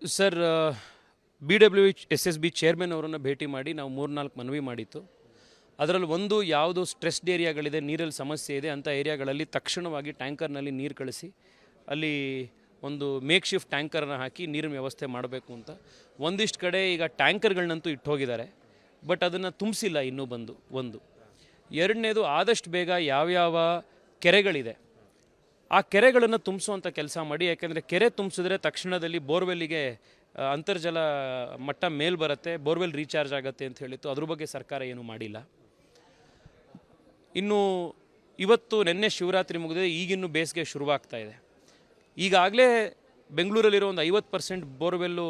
Sir, BWSSB chairman ಅವರನ್ನು ಭೇಟಿ ಮಾಡಿ ನಾವು 3-4 ಮನವಿ ಮಾಡಿತ್ತು. ಅದರಲ್ಲಿ ಒಂದು ಯಾವುದು ಸ್ಟ್ರೆಸ್ಡ್ ಏರಿಯಾಗಳಿದೆ, ನೀರಲ್ಲಿ ಸಮಸ್ಯೆ ಇದೆ ಅಂಥ ಏರಿಯಾಗಳಲ್ಲಿ ತಕ್ಷಣವಾಗಿ ಟ್ಯಾಂಕರ್ನಲ್ಲಿ ನೀರು ಕಳಿಸಿ ಅಲ್ಲಿ ಒಂದು ಮೇಕ್ ಶಿಫ್ಟ್ ಟ್ಯಾಂಕರ್ನ ಹಾಕಿ ನೀರಿನ ವ್ಯವಸ್ಥೆ ಮಾಡಬೇಕು ಅಂತ. ಒಂದಿಷ್ಟು ಕಡೆ ಈಗ ಟ್ಯಾಂಕರ್ಗಳನ್ನಂತೂ ಇಟ್ಟು ಹೋಗಿದ್ದಾರೆ, ಬಟ್ ಅದನ್ನು ತುಂಬಿಸಿಲ್ಲ ಇನ್ನೂ ಬಂದು. ಒಂದು ಎರಡನೇದು, ಆದಷ್ಟು ಬೇಗ ಯಾವ್ಯಾವ ಕೆರೆಗಳಿದೆ ಆ ಕೆರೆಗಳನ್ನು ತುಂಬಿಸುವಂಥ ಕೆಲಸ ಮಾಡಿ. ಯಾಕೆಂದರೆ ಕೆರೆ ತುಂಬಿಸಿದ್ರೆ ತಕ್ಷಣದಲ್ಲಿ ಬೋರ್ವೆಲ್ಲಿಗೆ ಅಂತರ್ಜಲ ಮಟ್ಟ ಮೇಲ್ ಬರುತ್ತೆ, ಬೋರ್ವೆಲ್ ರೀಚಾರ್ಜ್ ಆಗುತ್ತೆ ಅಂತ ಹೇಳಿತ್ತು. ಅದ್ರ ಬಗ್ಗೆ ಸರ್ಕಾರ ಏನೂ ಮಾಡಿಲ್ಲ. ಇನ್ನು ಇವತ್ತು ನಿನ್ನೆ ಶಿವರಾತ್ರಿ ಮುಗಿದಿದೆ, ಈಗಿನ್ನೂ ಬೇಸಿಗೆ ಶುರುವಾಗ್ತಾ ಇದೆ. ಈಗಾಗಲೇ ಬೆಂಗಳೂರಲ್ಲಿರೋ ಒಂದು 50% ಬೋರ್ವೆಲ್ಲು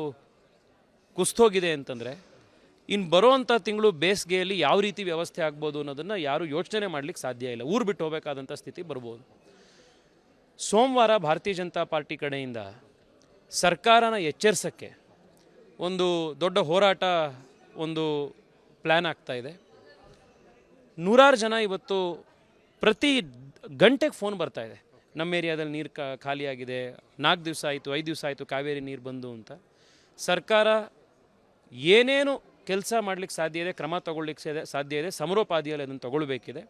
ಕುಸಿದೋಗಿದೆ ಅಂತಂದರೆ ಇನ್ನು ಬರೋವಂಥ ತಿಂಗಳು ಬೇಸಿಗೆಯಲ್ಲಿ ಯಾವ ರೀತಿ ವ್ಯವಸ್ಥೆ ಆಗ್ಬೋದು ಅನ್ನೋದನ್ನು ಯಾರೂ ಯೋಚನೆ ಮಾಡಲಿಕ್ಕೆ ಸಾಧ್ಯ ಇಲ್ಲ. ಊರು ಬಿಟ್ಟು ಹೋಗಬೇಕಾದಂಥ ಸ್ಥಿತಿ ಬರ್ಬೋದು. ಸೋಮವಾರ ಭಾರತೀಯ ಜನತಾ ಪಾರ್ಟಿ ಕಡೆಯಿಂದ ಸರ್ಕಾರನ ಎಚ್ಚರಿಸೋಕ್ಕೆ ಒಂದು ದೊಡ್ಡ ಹೋರಾಟ ಒಂದು ಪ್ಲ್ಯಾನ್ ಆಗ್ತಾಯಿದೆ. ನೂರಾರು ಜನ ಇವತ್ತು ಪ್ರತಿ ಗಂಟೆಗೆ ಫೋನ್ ಬರ್ತಾಯಿದೆ, ನಮ್ಮ ಏರಿಯಾದಲ್ಲಿ ನೀರು ಖಾಲಿಯಾಗಿದೆ, 4 ದಿವಸ ಆಯಿತು, 5 ದಿವಸ ಆಯಿತು ಕಾವೇರಿ ನೀರು ಬಂದು ಅಂತ. ಸರ್ಕಾರ ಏನೇನು ಕೆಲಸ ಮಾಡಲಿಕ್ಕೆ ಸಾಧ್ಯ ಇದೆ, ಕ್ರಮ ತಗೊಳ್ಳಿಕ್ಕೆ ಸಾಧ್ಯ ಇದೆ, ಸಮರೋಪಾದಿಯಲ್ಲಿ ಅದನ್ನು ತಗೊಳ್ಬೇಕಿದೆ.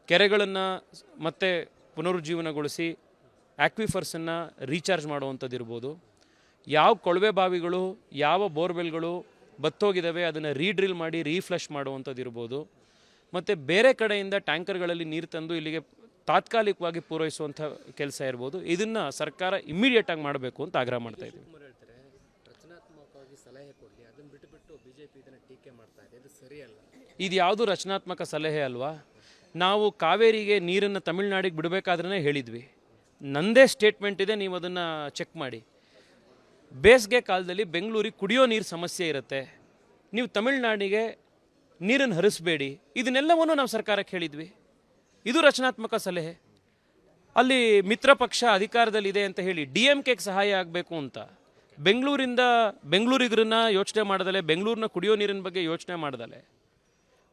ಕೆರೆಗಳನ್ನು ಮತ್ತೆ ಪುನರುಜ್ಜೀವನಗೊಳಿಸಿ ಆಕ್ವಿಫರ್ಸನ್ನು ರೀಚಾರ್ಜ್ ಮಾಡುವಂಥದ್ದು ಇರ್ಬೋದು. ಯಾವ ಕೊಳವೆ ಬಾವಿಗಳು, ಯಾವ ಬೋರ್ವೆಲ್ಗಳು ಬತ್ತೋಗಿದ್ದಾವೆ ಅದನ್ನು ರೀಡ್ರಿಲ್ ಮಾಡಿ ರೀಫ್ಲಶ್ ಮಾಡುವಂಥದ್ದು ಇರ್ಬೋದು. ಮತ್ತು ಬೇರೆ ಕಡೆಯಿಂದ ಟ್ಯಾಂಕರ್ಗಳಲ್ಲಿ ನೀರು ತಂದು ಇಲ್ಲಿಗೆ ತಾತ್ಕಾಲಿಕವಾಗಿ ಪೂರೈಸುವಂಥ ಕೆಲಸ ಇರ್ಬೋದು. ಇದನ್ನು ಸರ್ಕಾರ ಇಮ್ಮಿಡಿಯೇಟಾಗಿ ಮಾಡಬೇಕು ಅಂತ ಆಗ್ರಹ ಮಾಡ್ತಾ ಇದ್ದೀವಿ. ಇದು ಯಾವುದು ರಚನಾತ್ಮಕ ಸಲಹೆ ಅಲ್ವಾ? ನಾವು ಕಾವೇರಿಗೆ ನೀರನ್ನು ತಮಿಳ್ನಾಡಿಗೆ ಬಿಡಬೇಕಾದ್ರೆ ಹೇಳಿದ್ವಿ. ನಂದೇ ಸ್ಟೇಟ್ಮೆಂಟ್ ಇದೆ, ನೀವು ಅದನ್ನು ಚೆಕ್ ಮಾಡಿ. ಬೇಸಿಗೆ ಕಾಲದಲ್ಲಿ ಬೆಂಗಳೂರಿಗೆ ಕುಡಿಯೋ ನೀರು ಸಮಸ್ಯೆ ಇರುತ್ತೆ, ನೀವು ತಮಿಳ್ನಾಡಿಗೆ ನೀರನ್ನು ಹರಿಸಬೇಡಿ. ಇದನ್ನೆಲ್ಲವನ್ನೂ ನಾವು ಸರ್ಕಾರಕ್ಕೆ ಹೇಳಿದ್ವಿ. ಇದು ರಚನಾತ್ಮಕ ಸಲಹೆ. ಅಲ್ಲಿ ಮಿತ್ರ ಪಕ್ಷ ಅಧಿಕಾರದಲ್ಲಿದೆ ಅಂತ ಹೇಳಿ DMKಗೆ ಸಹಾಯ ಆಗಬೇಕು ಅಂತ ಬೆಂಗಳೂರಿಗರನ್ನ ಯೋಚನೆ ಮಾಡ್ದಲೆ, ಬೆಂಗಳೂರಿನ ಕುಡಿಯೋ ನೀರಿನ ಬಗ್ಗೆ ಯೋಚನೆ ಮಾಡ್ದಲೆ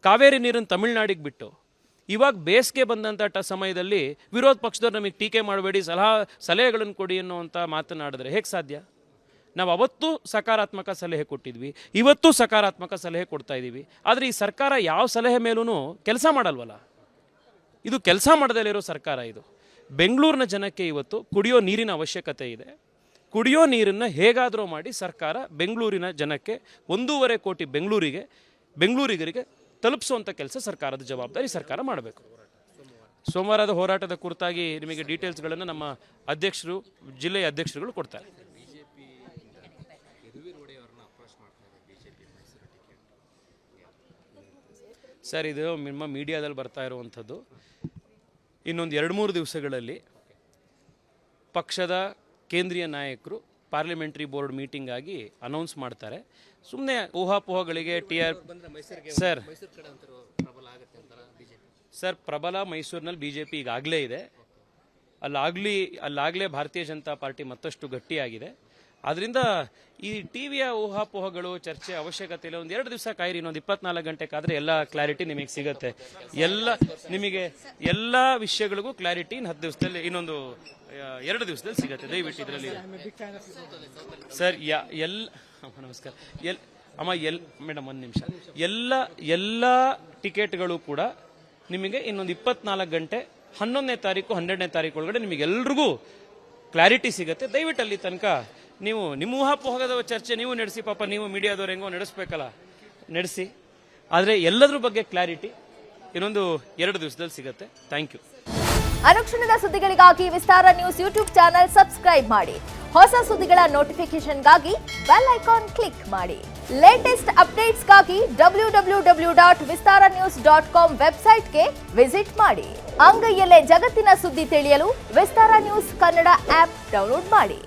ಕಾವೇರಿ ನೀರನ್ನು ತಮಿಳ್ನಾಡಿಗೆ ಬಿಟ್ಟು ಇವಾಗ ಬೇಸಿಗೆ ಬಂದಂಥ ಸಮಯದಲ್ಲಿ ವಿರೋಧ ಪಕ್ಷದವ್ರು ನಮಗೆ ಟೀಕೆ ಮಾಡಬೇಡಿ, ಸಲಹೆಗಳನ್ನು ಕೊಡಿ ಅನ್ನೋವಂಥ ಮಾತನಾಡಿದ್ರೆ ಹೇಗೆ ಸಾಧ್ಯ? ನಾವು ಅವತ್ತು ಸಕಾರಾತ್ಮಕ ಸಲಹೆ ಕೊಟ್ಟಿದ್ವಿ, ಇವತ್ತು ಸಕಾರಾತ್ಮಕ ಸಲಹೆ ಕೊಡ್ತಾ ಇದ್ದೀವಿ. ಆದರೆ ಈ ಸರ್ಕಾರ ಯಾವ ಸಲಹೆ ಮೇಲೂ ಕೆಲಸ ಮಾಡಲ್ವಲ್ಲ. ಇದು ಕೆಲಸ ಮಾಡದಲ್ಲೇ ಇರೋ ಸರ್ಕಾರ ಇದು. ಬೆಂಗಳೂರಿನ ಜನಕ್ಕೆ ಇವತ್ತು ಕುಡಿಯೋ ನೀರಿನ ಅವಶ್ಯಕತೆ ಇದೆ. ಕುಡಿಯೋ ನೀರನ್ನು ಹೇಗಾದರೂ ಮಾಡಿ ಸರ್ಕಾರ ಬೆಂಗಳೂರಿನ ಜನಕ್ಕೆ 1.5 ಕೋಟಿ ಬೆಂಗಳೂರಿಗರಿಗೆ ತಲುಪಿಸುವಂಥ ಕೆಲಸ ಸರ್ಕಾರದ ಜವಾಬ್ದಾರಿ ಸರ್ಕಾರ ಮಾಡಬೇಕು. ಸೋಮವಾರದ ಹೋರಾಟದ ಕುರಿತಾಗಿ ನಿಮಗೆ ಡೀಟೇಲ್ಸ್ಗಳನ್ನು ನಮ್ಮ ಅಧ್ಯಕ್ಷರು, ಜಿಲ್ಲೆಯ ಅಧ್ಯಕ್ಷರುಗಳು ಕೊಡ್ತಾರೆ. ಸರ್, ಇದು ನಿಮ್ಮ ಮೀಡಿಯಾದಲ್ಲಿ ಬರ್ತಾ ಇರುವಂಥದ್ದು. ಇನ್ನೊಂದು 2-3 ದಿವಸಗಳಲ್ಲಿ ಪಕ್ಷದ ಕೇಂದ್ರೀಯ ನಾಯಕರು ಪಾರ್ಲಿಮೆಂಟ್ರಿ ಬೋರ್ಡ್ ಮೀಟಿಂಗ್ ಆಗಿ ಅನೌನ್ಸ್ ಮಾಡ್ತಾರೆ. ಸುಮ್ಮನೆ ಊಹಾಪೋಹಗಳಿಗೆ ಸರ್ ಪ್ರಬಲ ಮೈಸೂರಿನಲ್ಲಿ BJP ಈಗಾಗಲೇ ಇದೆ. ಅಲ್ಲಾಗಲೇ ಭಾರತೀಯ ಜನತಾ ಪಾರ್ಟಿ ಮತ್ತಷ್ಟು ಗಟ್ಟಿಯಾಗಿದೆ. ಆದ್ದರಿಂದ ಈ ಟಿವಿಯ ಊಹಾಪೋಹಗಳು ಚರ್ಚೆ ಅವಶ್ಯಕತೆ ಇಲ್ಲ. ಒಂದು 2 ದಿವಸ ಕಾಯಿರಿ, ಇನ್ನೊಂದು 24 ಗಂಟೆ ಕಾದ್ರೆ ಎಲ್ಲ ಕ್ಲಾರಿಟಿ ನಿಮಗೆ ಸಿಗುತ್ತೆ. ನಿಮಗೆ ಎಲ್ಲ ವಿಷಯಗಳಿಗೂ ಕ್ಲಾರಿಟಿ 10 ದಿವಸದಲ್ಲಿ, ಇನ್ನೊಂದು 2 ದಿವಸದಲ್ಲಿ ಸಿಗುತ್ತೆ. ದಯವಿಟ್ಟು ಇದರಲ್ಲಿ ಸರ್ ನಮಸ್ಕಾರ. ಮೇಡಮ್ ಒಂದು ನಿಮಿಷ. ಎಲ್ಲ ಟಿಕೆಟ್ಗಳು ಕೂಡ ನಿಮಗೆ ಇನ್ನೊಂದು 24 ಗಂಟೆ 11ನೇ ತಾರೀಕು 12ನೇ ತಾರೀಕು ಒಳಗಡೆ ನಿಮಗೆಲ್ರಿಗೂ ಕ್ಲಾರಿಟಿ ಸಿಗುತ್ತೆ. ದಯವಿಟ್ಟು ಅಲ್ಲಿ ತನಕ ನೀವು ನಿಮ್ಮ ಊಹಾಪೋಹದ ಚರ್ಚೆ ನೀವು ನಡೆಸಿ. ಪಾಪ ನೀವು ಮೀಡಿಯಾದವ್ರು ಹೆಂಗೋ ನಡೆಸಿ. ಆದರೆ ಎಲ್ಲದ್ರ ಬಗ್ಗೆ ಕ್ಲಾರಿಟಿ ಇನ್ನೊಂದು 2 ದಿವಸದಲ್ಲಿ ಸಿಗುತ್ತೆ. Thank you. ಅನುಕ್ಷಣದ ಸುದ್ದಿಗಳಿಗಾಗಿ Vistara news YouTube channel subscribe ಮಾಡಿ. ಹೊಸ ಸುದ್ದಿಗಳ ನೋಟಿಫಿಕೇಶನ್ಗಾಗಿ ಬೆಲ್ ಐಕಾನ್ ಕ್ಲಿಕ್ ಮಾಡಿ. ಲೇಟೆಸ್ಟ್ ಅಪ್ಡೇಟ್ಸ್ಗಾಗಿ www.vistaranews.com ವೆಬ್ಸೈಟ್ಗೆ ವಿಸಿಟ್ ಮಾಡಿ. ಅಂಗೈಯಲ್ಲೇ ಜಗತ್ತಿನ ಸುದ್ದಿ ತಿಳಿಯಲು Vistara news Kannada app download ಮಾಡಿ.